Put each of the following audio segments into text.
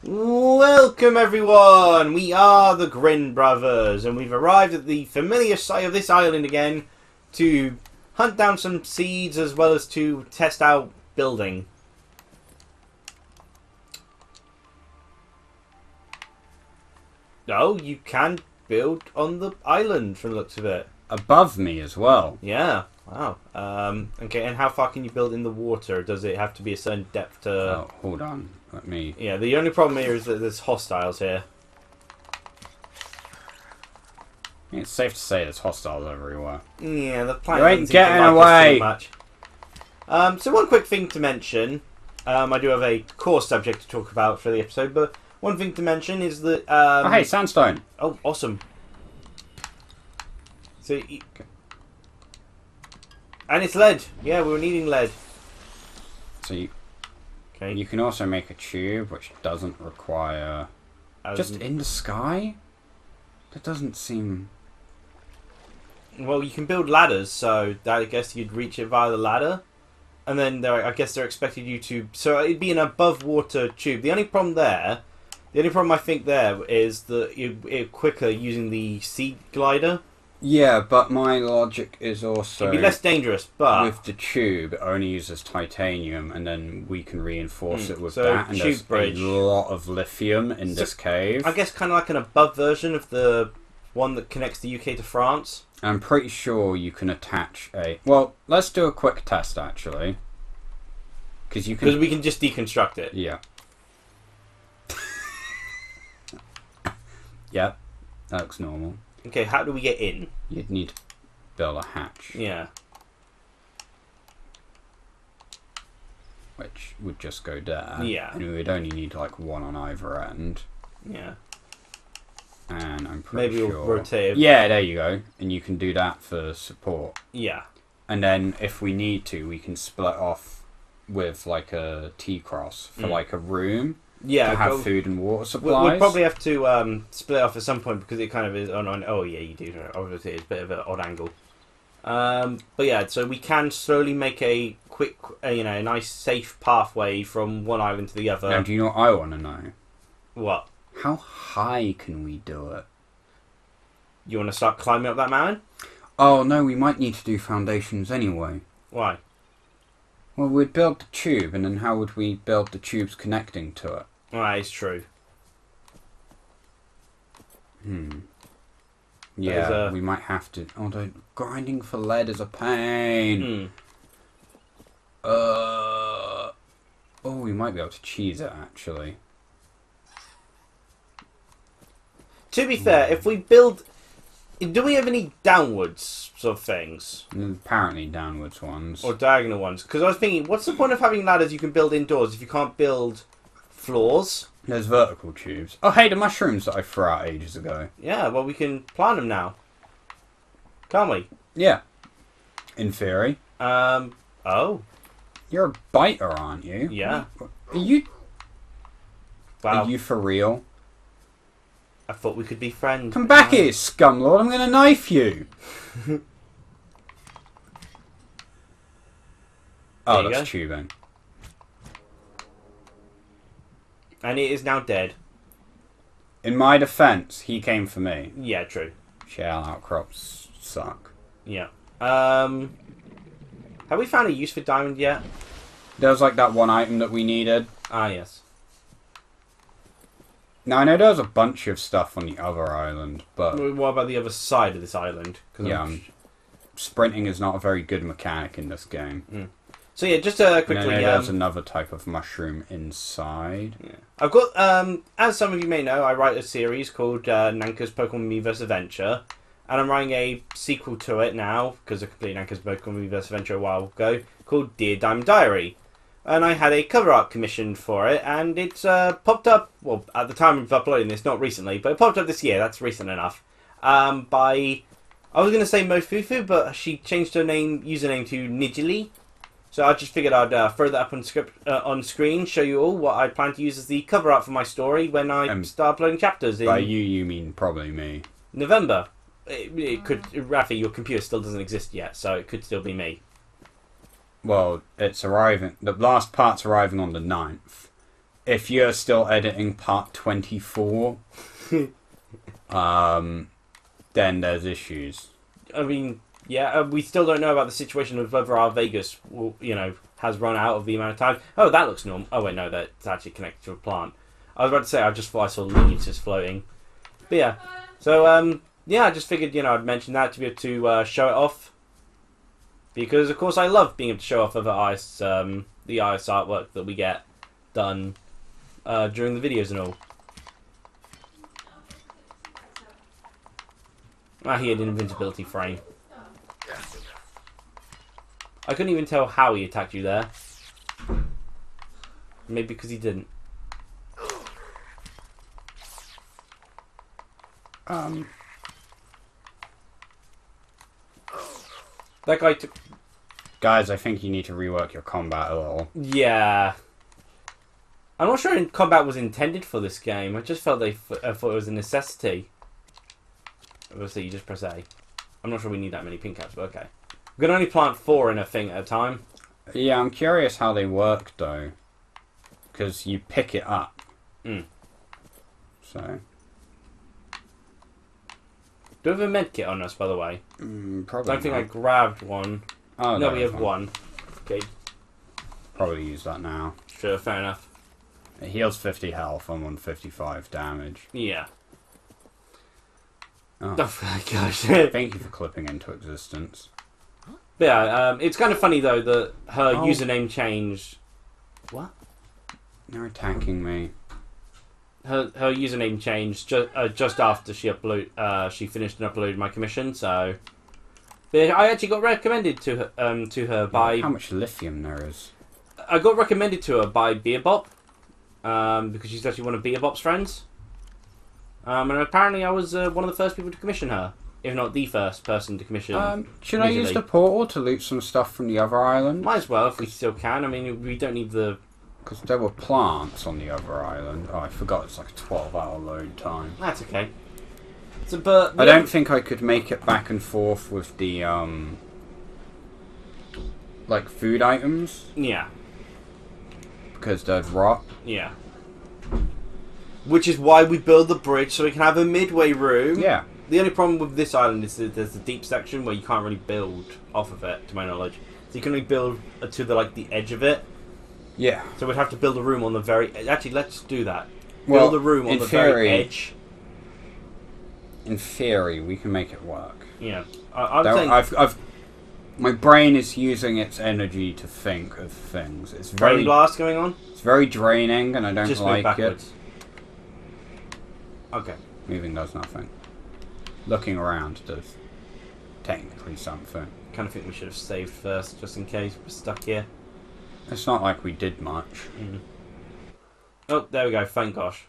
Welcome everyone! We are the Grin Brothers, and we've arrived at the familiar site of this island again to hunt down some seeds as well as to test out building. Oh, you can build on the island from the looks of it. Above me as well. Yeah, wow. Okay, and how far can you build in the water? Does it have to be a certain depth to... Oh, hold on. Let me... Yeah, the only problem here is that there's hostiles here. It's safe to say there's hostiles everywhere. Yeah, the planet You ain't getting away! Much. So one quick thing to mention. I do have a core subject to talk about for the episode, but one thing to mention is that... oh, hey, sandstone! Oh, awesome. So... Okay. And it's lead. Yeah, we were needing lead. So you... Okay. You can also make a tube, which doesn't require... Just in the sky? That doesn't seem... Well, you can build ladders, so I guess you'd reach it via the ladder. And then I guess they're expecting you to... So it'd be an above-water tube. The only problem I think there is that it's quicker using the sea glider. Yeah, but my logic is also... It'd be less dangerous, but... With the tube, it only uses titanium, and then we can reinforce it with so that. And there's bridge. a lot of lithium in this cave. I guess kind of like an above version of the one that connects the UK to France. I'm pretty sure you can attach a... Well, let's do a quick test, actually. Because we can just deconstruct it. Yeah. Yep, that looks normal. Okay, how do we get in? You'd need to build a hatch. Yeah. Which would just go there. Yeah. And we would only need like one on either end. Yeah. And I'm pretty sure... Maybe we'll rotate it. Yeah, there you go. And you can do that for support. Yeah. And then if we need to, we can split off with like a T-cross for like a room. Yeah, to have food and water supplies. We'll probably have to split off at some point because it kind of is on. Oh yeah, you do. Obviously, it's a bit of an odd angle. But yeah, so we can slowly make a quick, a nice safe pathway from one island to the other. Now, do you know what I want to know? What? How high can we do it? You want to start climbing up that mountain? Oh no, we might need to do foundations anyway. Why? Well, we'd build the tube, and then how would we build the tubes connecting to it? That is true. Yeah, we might have to... Although, grinding for lead is a pain. Oh, we might be able to cheese it, actually. To be fair, if we build... Do we have any downwards sort of things? Apparently downwards ones. Or diagonal ones? Because I was thinking, what's the point of having ladders you can build indoors if you can't build floors? There's vertical tubes. Oh, hey, the mushrooms that I threw out ages ago. Yeah, well, we can plant them now. Can't we? Yeah. In theory. Oh. You're a biter, aren't you? Yeah. Are you... Wow. Are you for real? I thought we could be friends. Come back here, scumlord. I'm going to knife you. Oh, that's tubing. And it is now dead. In my defense, he came for me. Yeah, true. Shell outcrops suck. Yeah. Have we found a use for diamond yet? There was like that one item that we needed. Ah, yes. Now, I know there was a bunch of stuff on the other island, but... What about the other side of this island? Yeah, sprinting is not a very good mechanic in this game. So yeah, just quickly... And I know there's another type of mushroom inside. Yeah. I've got, as some of you may know, I write a series called Nanka's Pokemon Miiverse Adventure. And I'm writing a sequel to it now, because I completed Nanka's Pokemon Miiverse Adventure a while ago, called Dear Diamond Diary. And I had a cover art commissioned for it, and it's popped up, well, at the time of uploading this, not recently, but it popped up this year, that's recent enough, by, I was going to say Mofufu, but she changed her username to Nijili. So I just figured I'd throw that up on screen, show you all what I plan to use as the cover art for my story when I start uploading chapters in... By you mean probably me. November. It could... Raphael, your computer still doesn't exist yet, so it could still be me. Well, it's arriving... The last part's arriving on the 9th. if you're still editing part 24, then there's issues. I mean, yeah, we still don't know about the situation of whether our Vegas, has run out of the amount of time. Oh, that looks normal. Oh, wait, no, that's actually connected to a plant. I was about to say, I just thought I saw leaves just floating. But yeah, so, I just figured, I'd mention that to be able to show it off. Because, of course, I love being able to show off other the ice artwork that we get done during the videos and all. He had an invincibility frame. I couldn't even tell how he attacked you there. Maybe because he didn't. That guy took... Guys, I think you need to rework your combat a little. Yeah. I'm not sure combat was intended for this game. I just felt I thought it was a necessity. Obviously, you just press A. I'm not sure we need that many pink caps, but okay. We can only plant 4 in a thing at a time. Yeah, I'm curious how they work, though. Because you pick it up. So... Do we have a medkit on us, by the way? Probably Don't think not. I grabbed one. Oh, no, we have one. Okay. Probably use that now. Sure, fair enough. It heals 50 health. I'm on 55 damage. Yeah. Oh, gosh. thank you for clipping into existence. But yeah, it's kind of funny, though, that her username changed... What? They're attacking me. Her username changed just after she finished and uploaded my commission, so... But I actually got recommended to her by... How much lithium there is. I got recommended to her by Beerbop, because she's actually one of Beerbop's friends. And apparently I was one of the first people to commission her, if not the first person to commission. Should I use the portal to loot some stuff from the other island? Might as well, if we still can. I mean, we don't need the... Because there were plants on the other island. Oh, I forgot it's like a 12-hour load time. That's okay. So, but I don't think I could make it back and forth with the, like, food items. Yeah. Because they'd rot. Yeah. Which is why we build the bridge, so we can have a midway room. Yeah. The only problem with this island is that there's the deep section where you can't really build off of it, to my knowledge. So you can only build to the edge of it. Yeah. So we'd have to build a room on the very... Actually, let's do that. Well, build a room on the very edge. In theory, we can make it work. Yeah. I'm saying... My brain is using its energy to think of things. It's very... Brain blast going on? It's very draining, and I don't Just like move backwards. it. Okay. Moving does nothing. Looking around does technically something. Kind of think we should have saved first, just in case we're stuck here. It's not like we did much. Oh, there we go. Thank gosh.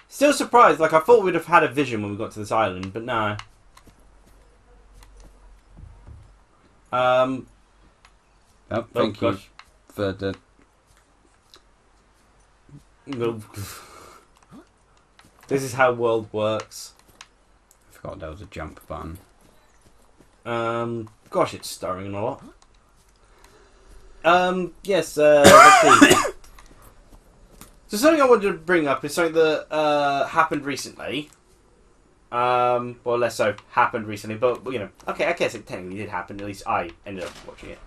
Still surprised. Like, I thought we'd have had a vision when we got to this island, but no. Oh, thank you gosh. for the... This is how world works. I forgot there was a jump button. Gosh, it's stirring a lot. Yes, let's see. So something I wanted to bring up is something that happened recently. Well, less so happened recently, but, okay, I guess it technically did happen. At least I ended up watching it.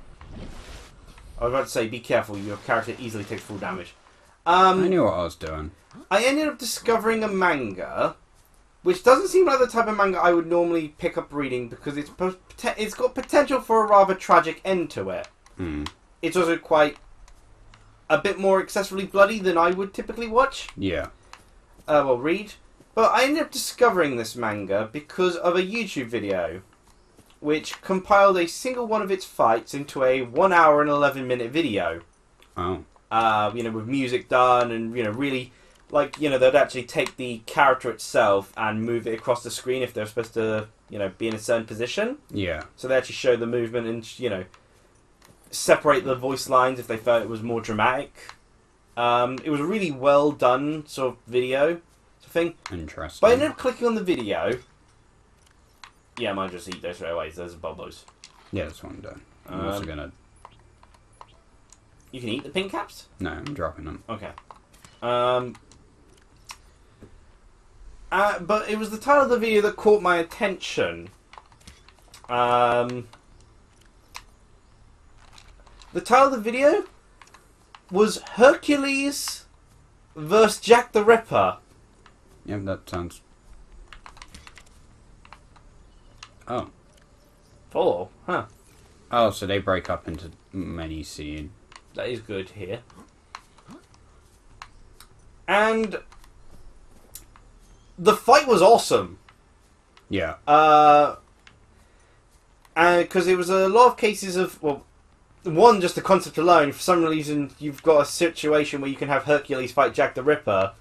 I was about to say, be careful, your character easily takes full damage. I knew what I was doing. I ended up discovering a manga, which doesn't seem like the type of manga I would normally pick up reading, because it's got potential for a rather tragic end to it. It's also quite a bit more excessively bloody than I would typically watch. Yeah. Read. But I ended up discovering this manga because of a YouTube video, which compiled a single one of its fights into a 1 hour and 11-minute video. Oh. With music done and, really, they'd actually take the character itself and move it across the screen if they're supposed to, be in a certain position. Yeah. So they actually show the movement and, separate the voice lines if they felt it was more dramatic. It was a really well done sort of video sort of thing. Interesting. But I ended up clicking on the video. Yeah, I might just eat those straight away. There's bubbles. Yeah, that's what I'm doing. I'm also gonna... You can eat the pink caps? No, I'm dropping them. Okay. But it was the title of the video that caught my attention. The title of the video was Hercules vs. Jack the Ripper. Yeah, that sounds... Oh. Oh, huh. Oh, so they break up into many scenes. That is good here. And the fight was awesome. Yeah. And because it was a lot of cases of, well, one, just the concept alone, for some reason you've got a situation where you can have Hercules fight Jack the Ripper.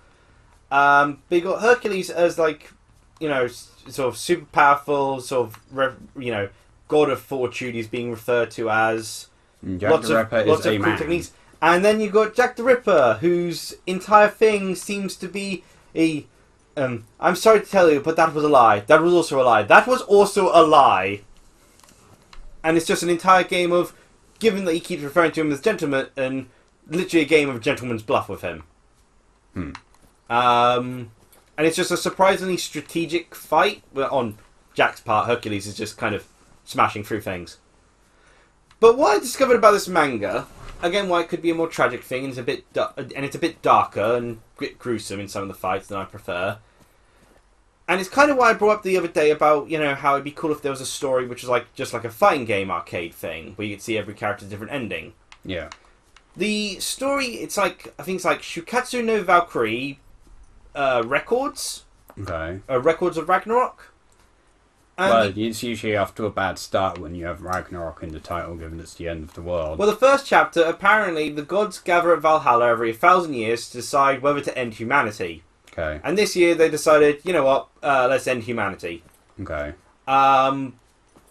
But you got Hercules as, like, you know, sort of super powerful, sort of, you know, god of fortune he's being referred to as. Jack the Ripper is a man. Techniques. And then you've got Jack the Ripper, whose entire thing seems to be a... I'm sorry to tell you, but that was a lie. That was also a lie. That was also a lie. And it's just an entire game of, given that he keeps referring to him as gentleman, and literally a game of gentleman's bluff with him. And it's just a surprisingly strategic fight. On Jack's part, Hercules is just kind of smashing through things. But what I discovered about this manga, again, why it could be a more tragic thing, and it's a bit darker and a bit gruesome in some of the fights than I prefer. And it's kind of why I brought up the other day about, you know, how it'd be cool if there was a story which was like just like a fighting game arcade thing, where you could see every character's different ending. Yeah. The story, it's like, I think it's like Shukatsu no Valkyrie Records. Okay. Records of Ragnarok. And well, it's usually off to a bad start when you have Ragnarok in the title, given it's the end of the world. Well, the first chapter, apparently, the gods gather at Valhalla every 1,000 years to decide whether to end humanity. Okay. And this year they decided, you know what, let's end humanity. Okay.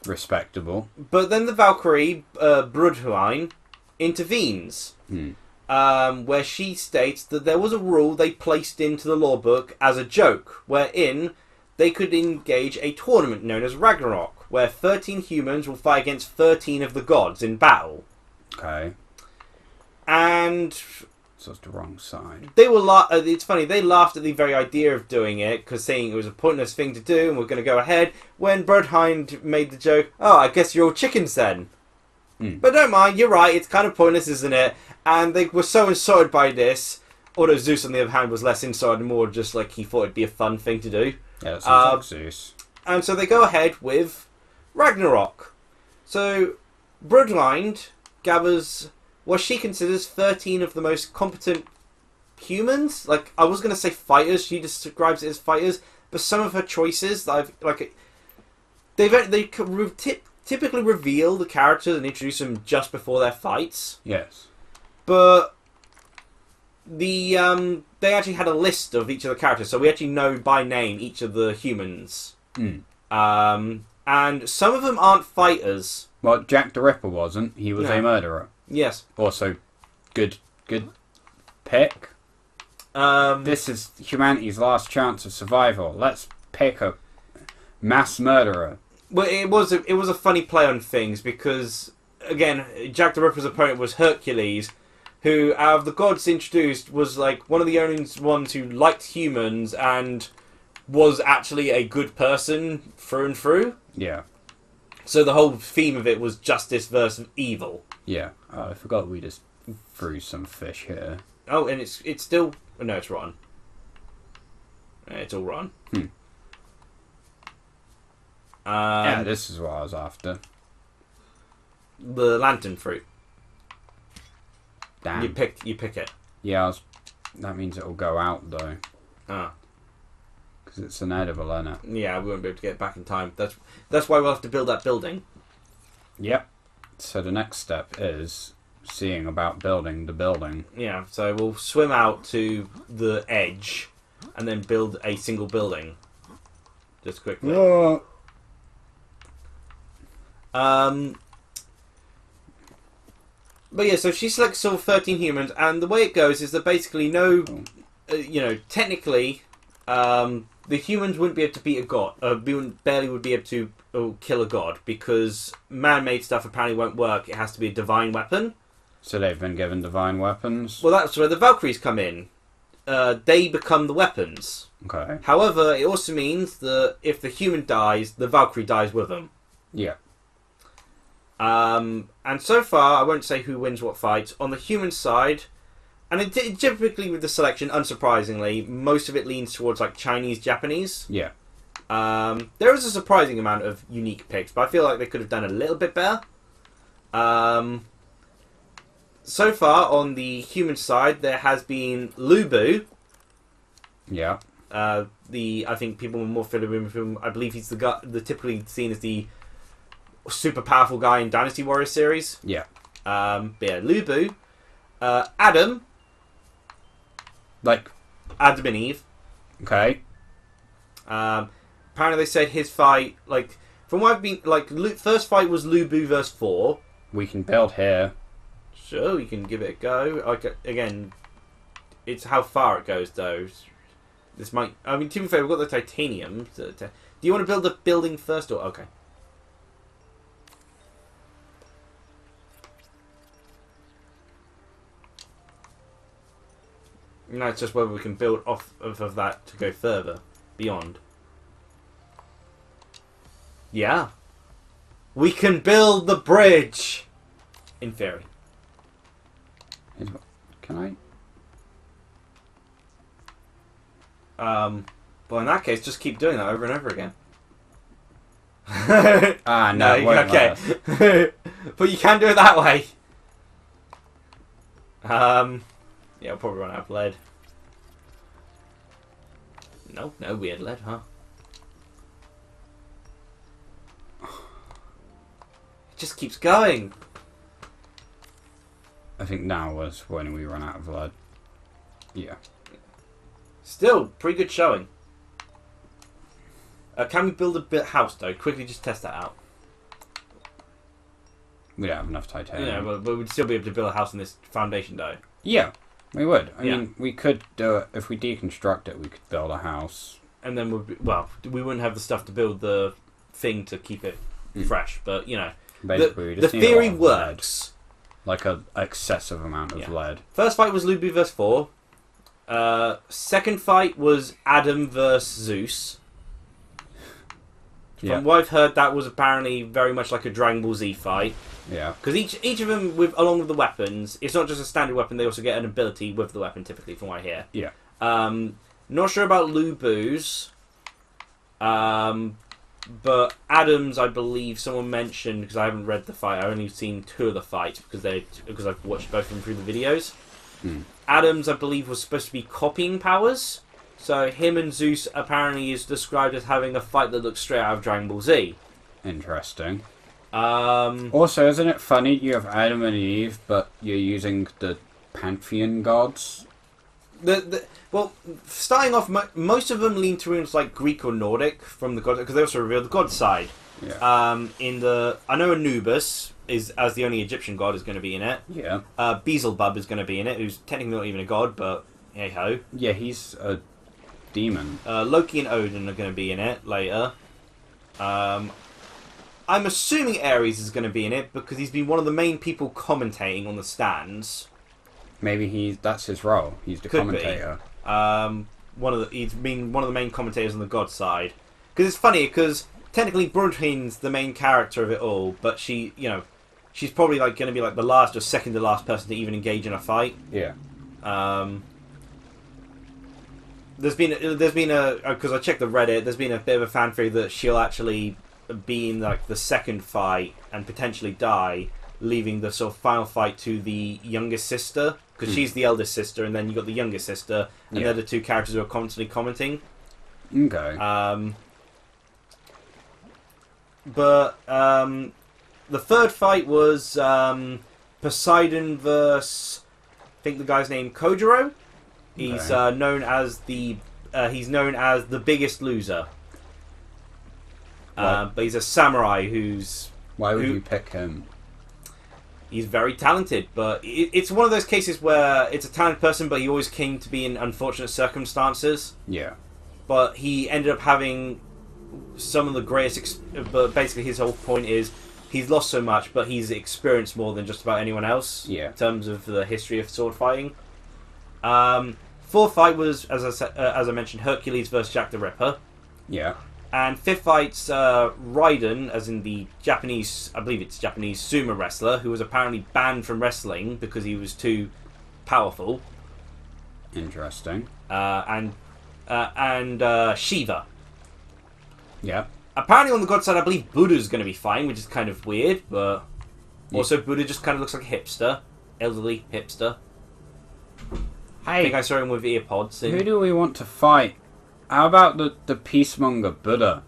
Respectable. But then the Valkyrie, Brudhuin, intervenes. Where she states that there was a rule they placed into the law book as a joke, wherein they could engage a tournament known as Ragnarok, where 13 humans will fight against 13 of the gods in battle. Okay. And so it's the wrong side. They were it's funny, they laughed at the very idea of doing it, because saying it was a pointless thing to do and we're going to go ahead, when Brodhind made the joke, oh, I guess you're all chickens then. But don't mind, you're right, it's kind of pointless, isn't it? And they were so insulted by this, although Zeus, on the other hand, was less insulted and more just like he thought it'd be a fun thing to do. Yeah, that sounds like Zeus. And so they go ahead with Ragnarok. So Brodhind gathers what she considers 13 of the most competent humans. Like, I was going to say fighters, she describes it as fighters, but some of her choices, they typically reveal the characters and introduce them just before their fights. Yes. But they actually had a list of each of the characters, so we actually know by name each of the humans. And some of them aren't fighters. Well, Jack the Ripper wasn't. He was a murderer. Yes. Also, good pick. This is humanity's last chance of survival. Let's pick a mass murderer. Well, it was a funny play on things because, again, Jack the Ripper's opponent was Hercules, who, out of the gods introduced, was like one of the only ones who liked humans and was actually a good person through and through. Yeah. So the whole theme of it was justice versus evil. Yeah. I forgot we just threw some fish here. Oh, and it's still... No, it's rotten. It's all rotten. Yeah, this is what I was after. The lantern fruit. Damn. You pick it. Yeah, that means it'll go out, though. Ah. Because it's an edible, isn't it? Yeah, we won't be able to get it back in time. That's why we'll have to build that building. Yep. So the next step is seeing about building the building. Yeah, so we'll swim out to the edge and then build a single building. Just quickly. But yeah, so she selects sort of 13 humans, and the way it goes is that basically technically, the humans wouldn't be able to beat a god. Barely would be able to kill a god, because man-made stuff apparently won't work. It has to be a divine weapon. So they've been given divine weapons? Well, that's where the Valkyries come in. They become the weapons. Okay. However, it also means that if the human dies, the Valkyrie dies with them. Yeah. And so far, I won't say who wins what fight. On the human side, and typically with the selection, unsurprisingly, most of it leans towards like Chinese, Japanese. Yeah. There is a surprising amount of unique picks, but I feel like they could have done a little bit better. So far, on the human side, there has been Lubu. Yeah. I think people are more familiar with him. I believe he's the guy, typically seen as the super powerful guy in Dynasty Warriors series. Yeah. But yeah, Lubu, Adam, like Adam and Eve. Okay. Apparently, they said his fight, like from what I've been, like first fight was Lubu versus 4. We can build here. Sure, we can give it a go. Like again, it's how far it goes though. This might. I mean, to be fair, we've got the titanium. Do you want to build the building first, or okay? No, it's just whether we can build off of that to go further beyond. Yeah, we can build the bridge. In theory. Can I? Well, in that case, just keep doing that over and over again. No, okay. But you can do it that way. Yeah, I'll probably run out of lead. No weird lead, huh? It just keeps going. I think now was when we run out of lead. Yeah. Still, pretty good showing. Can we build a bit house though? Quickly, just test that out. We don't have enough titanium. Yeah, but we'd still be able to build a house in this foundation though. Yeah, we would. I mean, we could do it if we deconstruct it. We could build a house, and then we wouldn't have the stuff to build the thing to keep it fresh. But you know, basically, the theory works. Like an excessive amount of lead. First fight was Lubu vs 4. Second fight was Adam vs Zeus. From what I've heard, that was apparently very much like a Dragon Ball Z fight. Yeah. Because each of them, along with the weapons, it's not just a standard weapon, they also get an ability with the weapon, typically, from what I hear. Yeah. Not sure about Lubu's. But Adams, I believe, someone mentioned, because I haven't read the fight, I've only seen 2 of the fights, because I've watched both of them through the videos. Adams, I believe, was supposed to be copying powers. So him and Zeus apparently is described as having a fight that looks straight out of Dragon Ball Z. Interesting. Also, isn't it funny you have Adam and Eve, but you're using the pantheon gods? Well, starting off, most of them lean towards like Greek or Nordic from the gods, because they also reveal the god side. Yeah. I know Anubis is as the only Egyptian god is going to be in it. Yeah. Beelzebub is going to be in it, who's technically not even a god, but hey ho. Yeah, he's a demon. Loki and Odin are going to be in it later. I'm assuming Ares is going to be in it because he's been one of the main people commentating on the stands. Maybe that's his role. He's the commentator. He's been one of the main commentators on the god side. Because it's funny, because technically Brunhild's the main character of it all, but she's probably like going to be like the last or second to last person to even engage in a fight. Yeah. There's been a because I checked the Reddit. There's been a bit of a fan theory that she'll actually be in like the second fight and potentially die, leaving the sort of final fight to the youngest sister, because she's the eldest sister, and then you got the youngest sister, and they're the two characters who are constantly commenting. Okay. But the third fight was Poseidon versus, I think the guy's name Kojiro. He's known as the biggest loser. But he's a samurai who's... Why would you pick him? He's very talented, but it's one of those cases where it's a talented person, but he always came to be in unfortunate circumstances. Yeah. But he ended up having some of the greatest... But basically his whole point is he's lost so much, but he's experienced more than just about anyone else Yeah. in terms of the history of sword fighting. Fourth fight was, as I mentioned, Hercules versus Jack the Ripper. Yeah. And fifth fight's Raiden, as in the Japanese, I believe it's Japanese sumo wrestler, who was apparently banned from wrestling because he was too powerful. Interesting. And Shiva. Yeah. Apparently on the god side, I believe Buddha's going to be fine, which is kind of weird, but also Buddha just kind of looks like a hipster. Elderly hipster. I think I saw him with ear pods. Who do we want to fight? How about the peacemonger Buddha?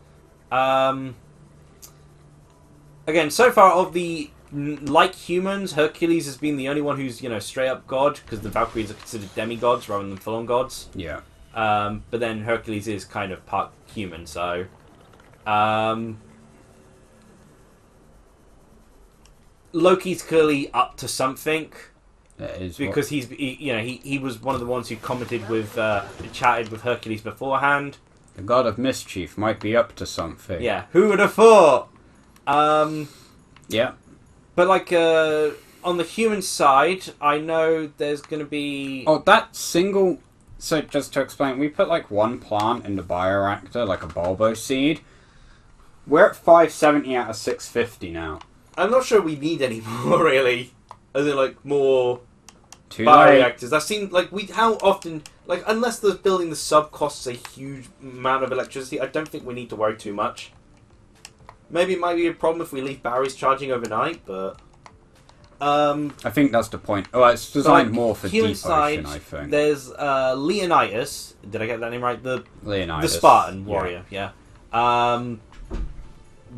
Again, so far of the like humans, Hercules has been the only one who's straight up god, because the Valkyries are considered demigods rather than full on gods. Yeah. But then Hercules is kind of part human, so Loki's clearly up to something. Because he was one of the ones who commented with chatted with Hercules beforehand. The god of mischief might be up to something. Yeah, who would have thought? Yeah. But on the human side, I know there's going to be... Oh, that single... So just to explain, we put one plant in the bioreactor, like a bulbo seed. We're at 570 out of 650 now. I'm not sure we need any more, really. As in, more... Too bioreactors. That seems how often unless the building the sub costs a huge amount of electricity, I don't think we need to worry too much. Maybe it might be a problem if we leave batteries charging overnight, but I think that's the point. Oh, it's designed more for deep side, ocean, I think. There's Leonidas. Did I get that name right? Leonidas, the Spartan warrior. Yeah.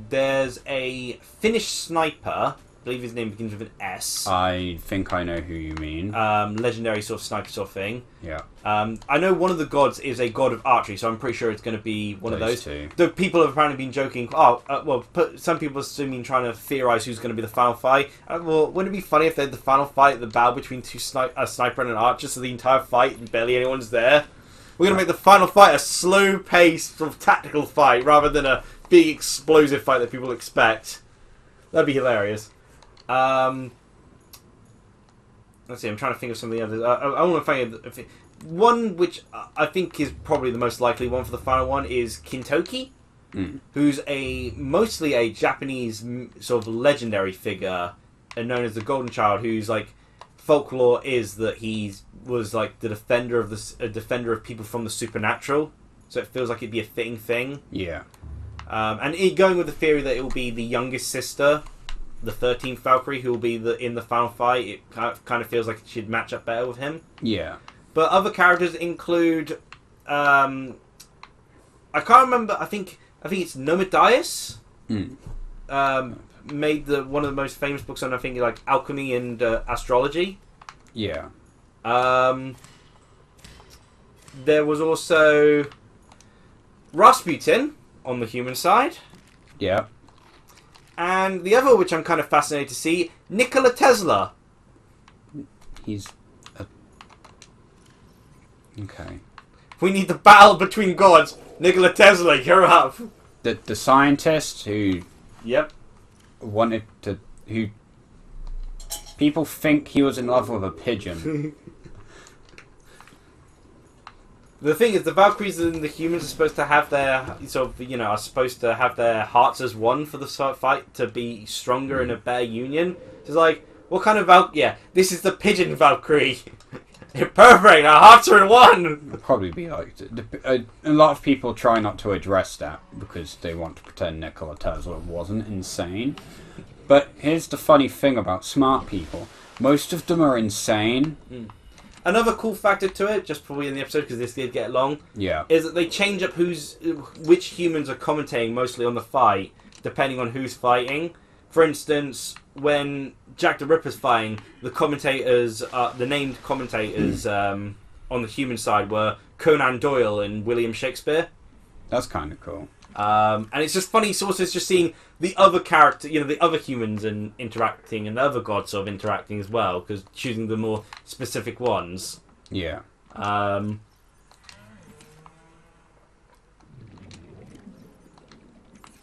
There's a Finnish sniper. I believe his name begins with an S. I think I know who you mean. Legendary sort of sniper sort of thing. Yeah. I know one of the gods is a god of archery, so I'm pretty sure it's going to be one of those. Two. The people have apparently been joking. Some people are assuming trying to theorize who's going to be the final fight. Wouldn't it be funny if they had the final fight at the battle between a sniper and an archer, so the entire fight and barely anyone's there? We're going to make the final fight a slow-paced sort of tactical fight rather than a big explosive fight that people expect. That'd be hilarious. Let's see, I'm trying to think of some of the others. I want to find one which I think is probably the most likely one for the final one is Kintoki, who's mostly a Japanese sort of legendary figure known as the Golden Child, who's folklore is that he was the defender of people from the supernatural, so it feels like it'd be a fitting thing. Yeah. And going with the theory that it will be the youngest sister, the 13th Valkyrie, who will be in the final fight, it kind of feels like it should match up better with him. Yeah. But other characters include, I can't remember. I think it's Nomidius. Made one of the most famous books on alchemy and astrology. Yeah. There was also Rasputin on the human side. Yeah. And the other, which I'm kind of fascinated to see, Nikola Tesla. He's okay. We need the battle between gods. Nikola Tesla, you're up. The scientist who wanted to who people think he was in love with a pigeon. The thing is, the Valkyries and the humans are supposed to have their hearts as one for the fight to be stronger in a better union. It's what kind of this is the pigeon Valkyrie. Perfect, our hearts are in one. It'd probably be a lot of people try not to address that because they want to pretend Nikola Tesla wasn't insane. But here's the funny thing about smart people: most of them are insane. Another cool factor to it, just probably in the episode because this did get long, is that they change up which humans are commentating mostly on the fight, depending on who's fighting. For instance, when Jack the Ripper's fighting, the named commentators on the human side were Conan Doyle and William Shakespeare. That's kind of cool. And it's just funny, sources just seeing the other character, the other humans and interacting, and the other gods sort of interacting as well, because choosing the more specific ones. Yeah.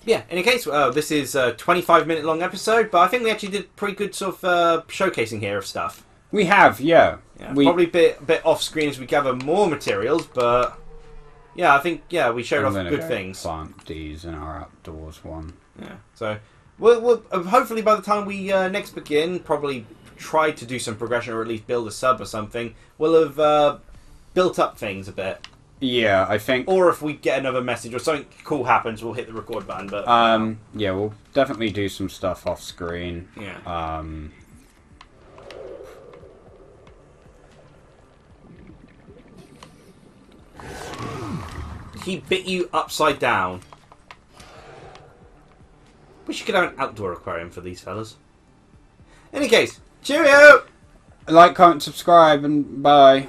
Yeah, in any case, this is a 25-minute long episode, but I think we actually did pretty good sort of showcasing here of stuff. We have, yeah. Probably a bit off screen as we gather more materials, but yeah, I think we showed off good things. Plant these in our outdoors one. Yeah, so we'll hopefully by the time we next begin, probably try to do some progression or at least build a sub or something. We'll have built up things a bit. Yeah, I think. Or if we get another message or something cool happens, we'll hit the record button. But yeah, we'll definitely do some stuff off screen. Yeah. He bit you upside down. Wish you could have an outdoor aquarium for these fellas. In any case, cheerio! Like, comment, subscribe, and bye.